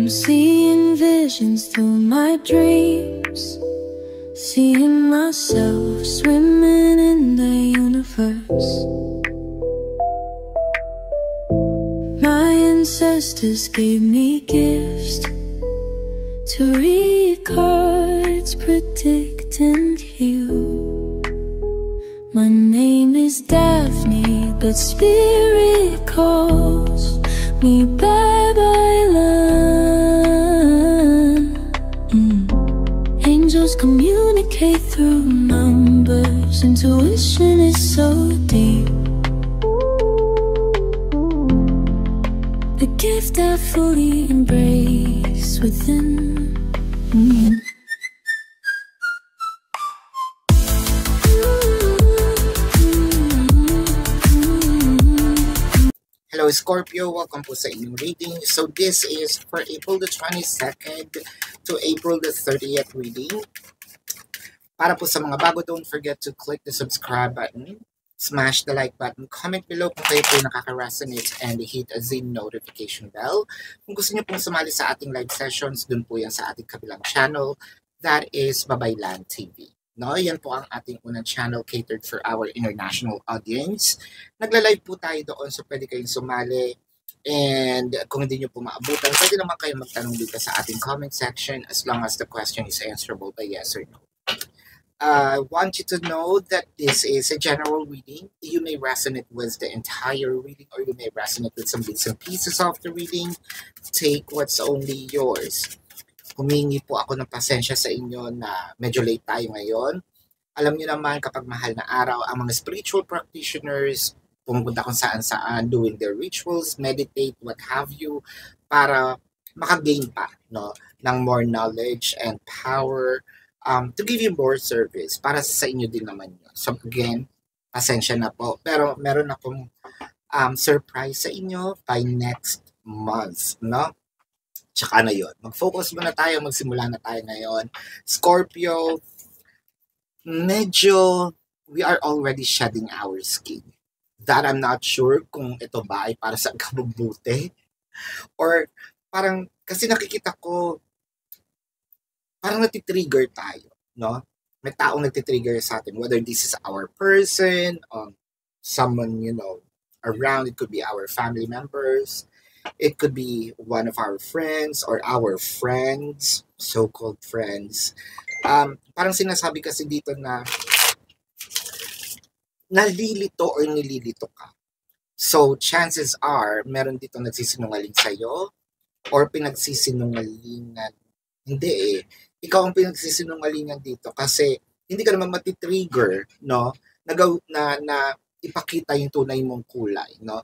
I'm seeing visions through my dreams, seeing myself swimming in the universe. My ancestors gave me gifts to read cards, predict and heal. My name is Daphne, but spirit calls me bye-bye love. Angels communicate through numbers. Intuition is so deep. The gift I fully embrace within. Hello Scorpio, welcome po sa inyong reading. So this is for April the 22nd to April the 30th reading. Para po sa mga bago, don't forget to click the subscribe button, smash the like button, comment below kung kayo po nakaka-resonate, and hit the notification bell. Kung gusto niyo pong sumali sa ating live sessions, dun po yan sa ating kabilang channel, that is Babaylan TV. No, yan po ang ating unang channel catered for our international audience. Nagla-live po tayo doon, so pwede kayong sumali. And kung hindi nyo po maabutan, pwede naman kayo magtanong dito sa ating comment section as long as the question is answerable by yes or no. I want you to know that this is a general reading. You may resonate with the entire reading or you may resonate with some bits and pieces of the reading. Take what's only yours. Humingi po ako ng pasensya sa inyo na medyo late tayo ngayon. Alam niyo naman kapag mahal na araw, ang mga spiritual practitioners pumunta kung saan-saan, doing their rituals, meditate, what have you, para makagain pa ng more knowledge and power to give you more service para sa inyo din naman yun. So again, pasensya na po. Pero meron akong surprise sa inyo by next month, no? Tsaka na yun. Mag-focus muna tayo, magsimula na tayo ngayon. Scorpio, medyo we are already shedding our skin. That I'm not sure kung ito ba ay para sa kabubuti. Or parang, kasi nakikita ko, parang natitrigger tayo, no? May taong natitrigger sa atin, whether this is our person, someone, around, it could be our family members, it could be one of our friends or our friends, so-called friends. Parang sinasabi kasi dito na nalilito or nililito ka. So, chances are, meron dito nagsisinungaling sa'yo or pinagsisinungalingan. Hindi eh. Ikaw ang pinagsisinungalingan dito kasi hindi ka naman matitrigger, no? Na ipakita yung tunay mong kulay, no?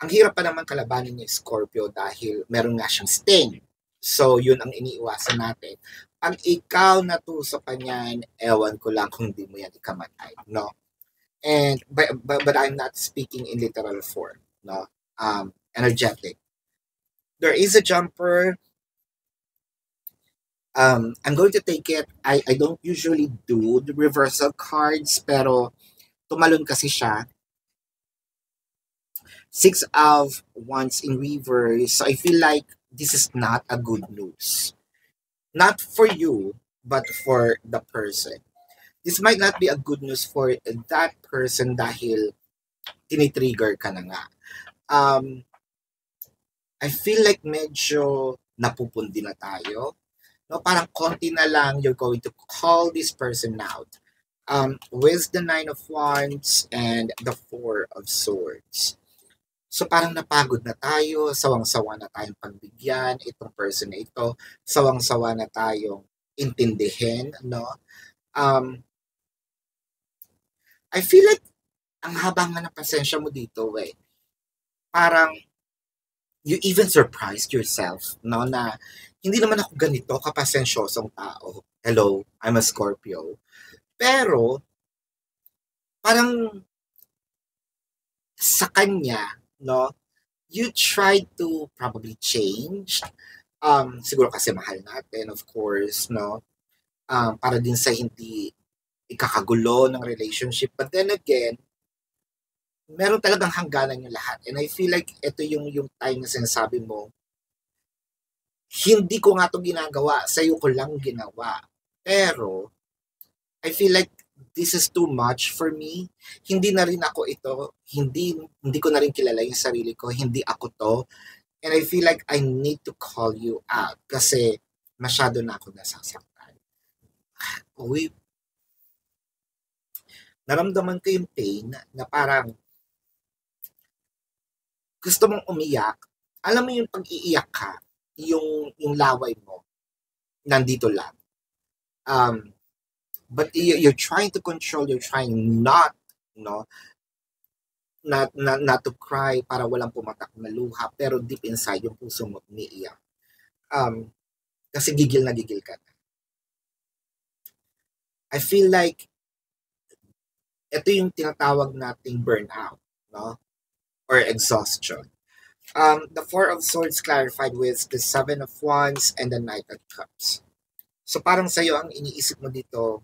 Ang hirap pa naman kalabanin ni Scorpio dahil meron nga siyang sting. So, yun ang iniiwasan natin. Pag ikaw natusok ka niyan, ewan ko lang kung di mo yan ikamatay, no? And, but I'm not speaking in literal form, no? Energetic. There is a jumper. I'm going to take it. I don't usually do the reversal cards, pero tumalon kasi siya. 6 of Wands in reverse. So I feel like this is not a good news. Not for you, but for the person. This might not be a good news for that person dahil tinitrigger ka na nga. I feel like medyo napupundi na tayo. No, parang konti na lang, you're going to call this person out. With the 9 of Wands and the 4 of Swords. So parang napagod na tayo, sawang-sawa na tayong pagbigyan itong person na ito, sawang-sawa na tayong intindihin, no? I feel like ang haba nga ng pasensya mo dito, eh. Parang you even surprised yourself, no? Na hindi naman ako ganito kapasensyosong tao. Hello, I'm a Scorpio. Pero parang sa kanya, no, you tried to probably change. Siguro kasi mahal natin, of course, no? Para din sa hindi ikakagulo ng relationship. But then again, meron talagang hangganan yung lahat. And I feel like ito yung time na sinasabi mo, hindi ko nga 'to ginagawa, sa'yo ko lang ginawa. Pero, I feel like this is too much for me. Hindi na rin ako ito, hindi ko na rin kilala yung sarili ko, hindi ako 'to. And I feel like I need to call you out kasi masyado na ako nasasaktan. Uy, naramdaman ko yung pain na parang gusto mong umiyak. Alam mo yung pag-iiyak ka, yung laway mo, nandito lang. But you're trying to control, you're trying not, no, not to cry para walang pumatak na luha, pero deep inside yung puso mo umiiyak. Kasi gigil na gigil ka na. I feel like ito yung tinatawag nating burnout, no? Or exhaustion. The Four of Swords clarified with the Seven of Wands and the Knight of Cups. So parang sa'yo ang iniisip mo dito,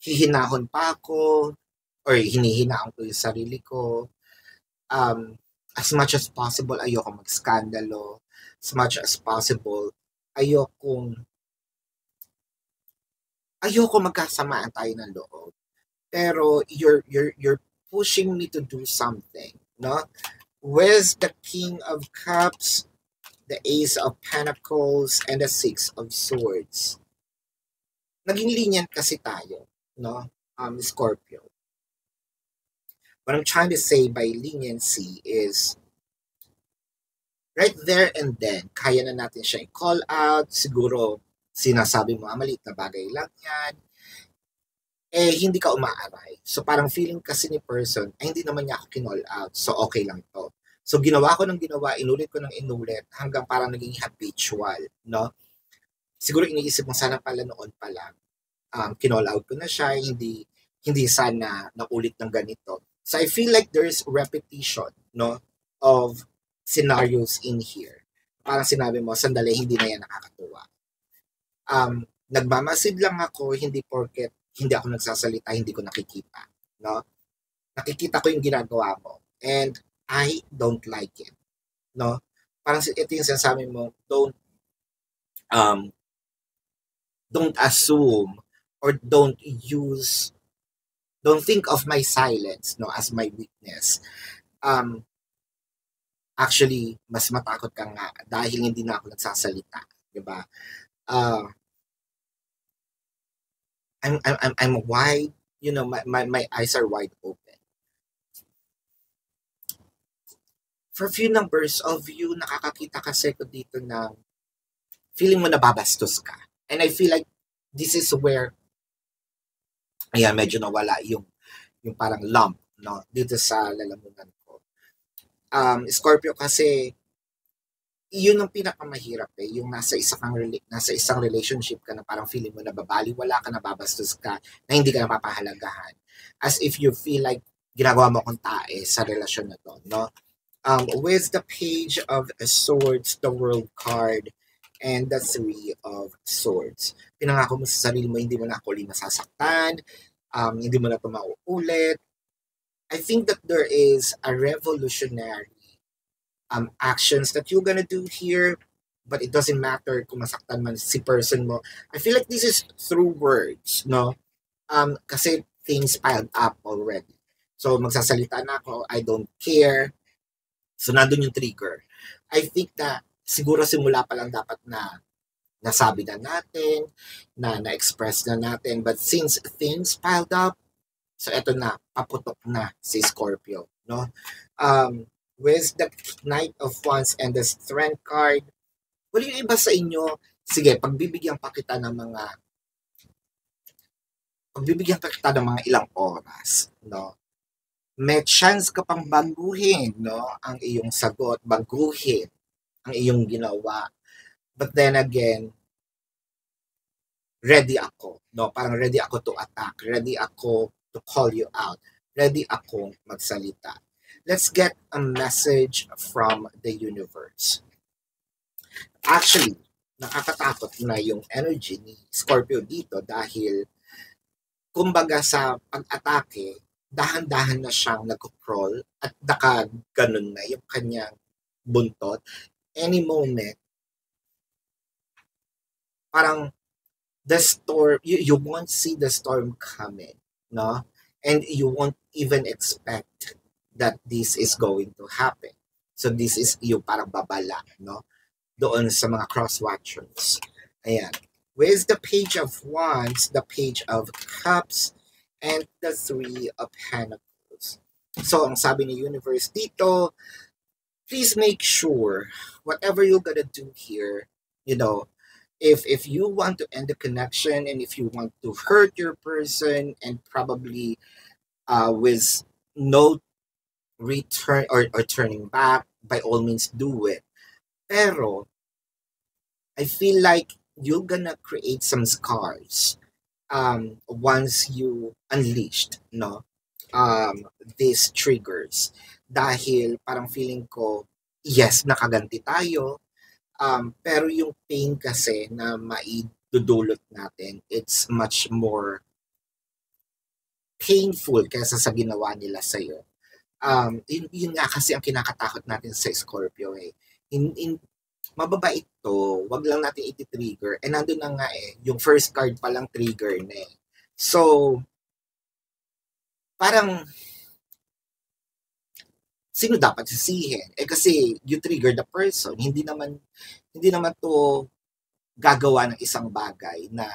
hihinahon pa ako, or hinihinaan ko yung sarili ko. As much as possible, ayoko mag-skandalo. As much as possible, ayoko magkasamaan tayo ng loob. Pero you're pushing me to do something, no? With the King of Cups, the Ace of Pentacles, and the Six of Swords. Naging lenient kasi tayo, no? Scorpio. What I'm trying to say by leniency is right there and then, kaya na natin siya i-call out. Siguro, sinasabi mo, maliit na bagay lang yan. Hindi ka umaaray. So parang feeling kasi ni person, hindi naman niya ako kinall out. So okay lang to. So ginawa ko ng ginawa, inulit ko ng inulit, hanggang parang naging habitual, no? Siguro iniisip mo sana pala noon pa lang. Kinall out ko na siya, hindi sana naulit ng ganito. So I feel like there's repetition, no, of scenarios in here. Parang sinabi mo, sandali, hindi na yan nakakatuwa. Nagmamasid lang ako, hindi porket hindi ako nagsasalita, hindi ko nakikita, no? Nakikita ko yung ginagawa mo, and I don't like it, no? Parang ito yung sinasabi mo, don't assume or don't think of my silence, no, as my weakness. Actually, mas matakot ka nga dahil hindi na ako nagsasalita, di ba? I'm wide, you know, my eyes are wide open. For a few numbers of you, nakakakita kasi ko dito na feeling mo nababastos ka. And I feel like this is where, ayan, medyo nawala yung parang lump, no, dito sa lalamunan ko. Scorpio kasi, yun ang pinakamahirap yung nasa isang relationship ka na parang feeling mo nababaliwala ka, nababastos ka, na hindi ka napapahalagahan. As if you feel like ginagawa mo kung tae sa relasyon na to, no? With the Page of Swords, the World card, and the Three of Swords. Pinangako mo sa sarili mo, hindi mo na ako ulit masasaktan, hindi mo na ito mauulit. I think that there is a revolutionary actions that you're gonna do here, but it doesn't matter kung masaktan man si person mo. I feel like this is through words, no? Kasi things piled up already. So, magsasalita na ako, I don't care. So, nandun yung trigger. I think na siguro simula pa lang dapat na nasabi na natin, na-express na natin. But since things piled up, so eto na, paputok na si Scorpio, no? With the Knight of Wands and the Strength card, wala yung iba sa inyo, sige, pagbibigyan pa kita ng mga ilang oras, no? May chance ka pang baguhin, no? Ang iyong sagot, baguhin ang iyong ginawa. But then again, ready ako, no? Parang ready ako to attack, ready ako to call you out, ready akong magsalita. Let's get a message from the universe. Actually, nakakatakot na yung energy ni Scorpio dito dahil kumbaga sa pag-atake, dahan-dahan na siyang nag-crawl at nakaganon na yung kanyang buntot. any moment, parang the storm, you won't see the storm coming, no? And you won't even expect that this is going to happen. So this is yung parang babala, no? Doon sa mga cross-watchers. Ayan. With the Page of Wands, the Page of Cups, and the Three of Pentacles. So, ang sabi ni Universe dito, please make sure whatever you're gonna do here, you know, if you want to end the connection and if you want to hurt your person and probably with no return or turning back, by all means do it. Pero I feel like you're gonna create some scars once you unleashed, no, these triggers. Dahil parang feeling ko, yes, nakaganti tayo, pero yung pain kasi na maidudulot natin, it's much more painful kaysa sa ginawa nila sa'yo. Yun nga kasi ang kinakatakot natin sa Scorpio eh. Mababait to, wag lang natin iti-trigger. And nandun na nga eh, yung first card pa lang trigger na eh. So, parang, sino dapat sisihin? Eh kasi you trigger the person. Hindi naman to gagawa ng isang bagay na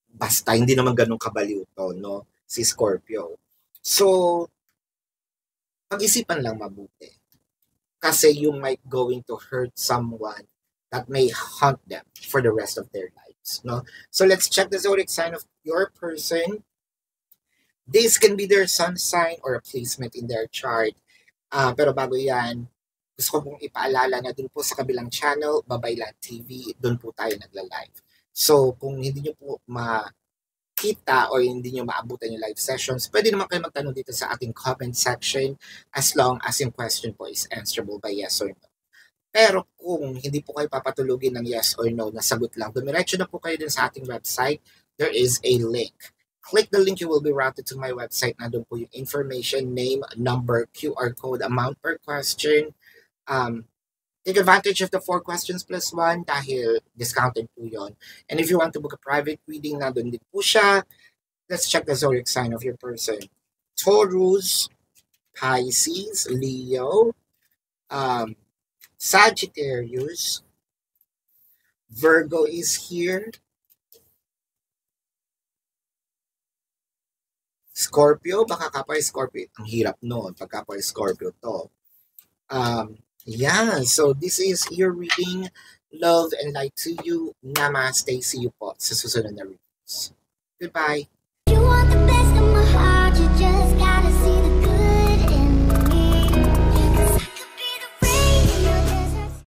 basta, hindi naman ganun kabaliw to, no? Si Scorpio. So, pag-isipan lang mabuti. Kasi you might going to hurt someone that may haunt them for the rest of their lives, no? So let's check the zodiac sign of your person. This can be their sun sign or a placement in their chart. Pero bago yan, gusto ko pong ipaalala na dun po sa kabilang channel, Babaylan TV, dun po tayo nagla-live. So kung hindi nyo po makita or hindi nyo maabutan yung live sessions, pwede naman kayo magtanong dito sa ating comment section as long as yung question po is answerable by yes or no. Pero kung hindi po kayo papatulugin ng yes or no na sagot lang, dumiretso na po kayo din sa ating website. There is a link. Click the link, you will be routed to my website. Nandun po yung information, name, number, QR code, amount per question. Take advantage of the 4 questions plus 1 dahil discounted po yun. And if you want to book a private reading, nandun din po siya. Let's check the zodiac sign of your person. Taurus, Pisces, Leo, Sagittarius, Virgo is here, Scorpio, baka kapay Scorpio. Ang hirap noon pag kapay Scorpio to. Yeah, so this is your reading. Love and light to you. Namaste. See you po sa susunod na readings. Goodbye. You want the